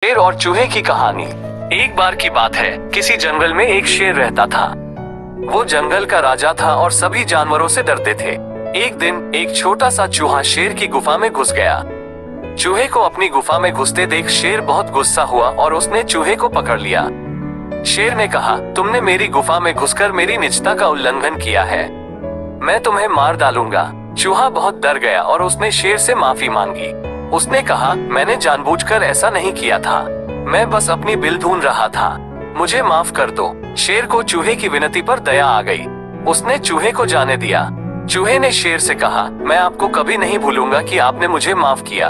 शेर और चूहे की कहानी। एक बार की बात है, किसी जंगल में एक शेर रहता था। वो जंगल का राजा था और सभी जानवरों से डरते थे। एक दिन एक छोटा सा चूहा शेर की गुफा में घुस गया। चूहे को अपनी गुफा में घुसते देख शेर बहुत गुस्सा हुआ और उसने चूहे को पकड़ लिया। शेर ने कहा, तुमने मेरी गुफा में घुसकर मेरी निजता का उल्लंघन किया है, मैं तुम्हें मार डालूंगा। चूहा बहुत डर गया और उसने शेर से माफी मांगी। उसने कहा, मैंने जानबूझकर ऐसा नहीं किया था, मैं बस अपनी बिल ढूंढ रहा था, मुझे माफ कर दो। शेर को चूहे की विनती पर दया आ गई। उसने चूहे को जाने दिया। चूहे ने शेर से कहा, मैं आपको कभी नहीं भूलूंगा कि आपने मुझे माफ किया।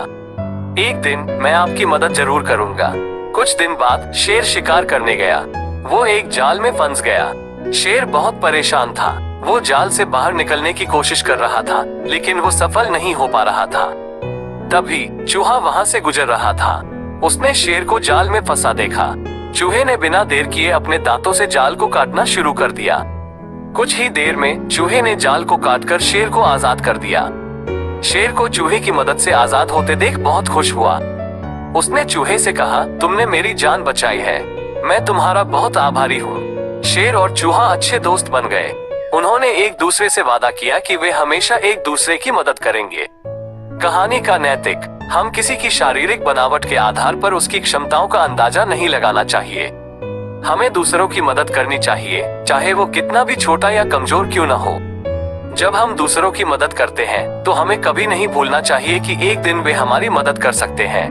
एक दिन मैं आपकी मदद जरूर करूंगा। कुछ दिन बाद शेर शिकार करने गया। वो एक जाल में फंस गया। शेर बहुत परेशान था। वो जाल से बाहर निकलने की कोशिश कर रहा था, लेकिन वो सफल नहीं हो पा रहा था। तभी चूहा वहां से गुजर रहा था। उसने शेर को जाल में फंसा देखा। चूहे ने बिना देर किए अपने दांतों से जाल को काटना शुरू कर दिया। कुछ ही देर में चूहे ने जाल को काटकर शेर को आजाद कर दिया। शेर को चूहे की मदद से आजाद होते देख बहुत खुश हुआ। उसने चूहे से कहा, तुमने मेरी जान बचाई है, मैं तुम्हारा बहुत आभारी हूँ। शेर और चूहा अच्छे दोस्त बन गए। उन्होंने एक दूसरे से वादा किया कि वे हमेशा एक दूसरे की मदद करेंगे। कहानी का नैतिक, हम किसी की शारीरिक बनावट के आधार पर उसकी क्षमताओं का अंदाजा नहीं लगाना चाहिए। हमें दूसरों की मदद करनी चाहिए, चाहे वो कितना भी छोटा या कमजोर क्यों न हो। जब हम दूसरों की मदद करते हैं तो हमें कभी नहीं भूलना चाहिए कि एक दिन वे हमारी मदद कर सकते हैं।